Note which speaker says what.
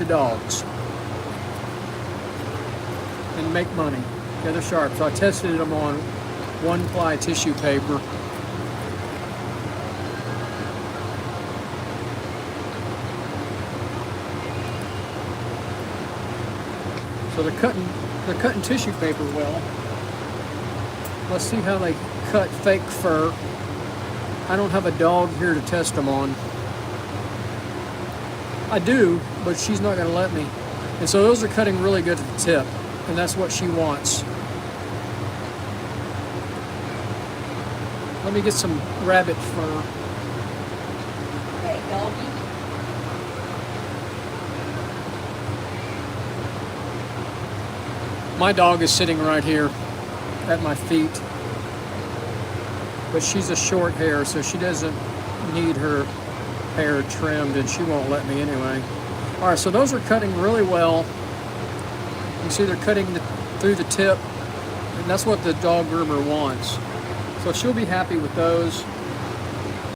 Speaker 1: of dogs and make money. Yeah, they're sharp. So I tested them on 1-ply tissue paper. So they're cutting tissue paper well. Let's see how they cut fake fur. I don't have a dog here to test them on. I do, but she's not going to let me. And so those are cutting really good at the tip, and that's what she wants. Let me get some rabbit fur.
Speaker 2: Hey, doggy.
Speaker 1: My dog is sitting right here at my feet, but she's a short hair, so she doesn't need her hair trimmed, and she won't let me anyway. All right, so those are cutting really well. You can see they're cutting through the tip, and that's what the dog groomer wants. So she'll be happy with those.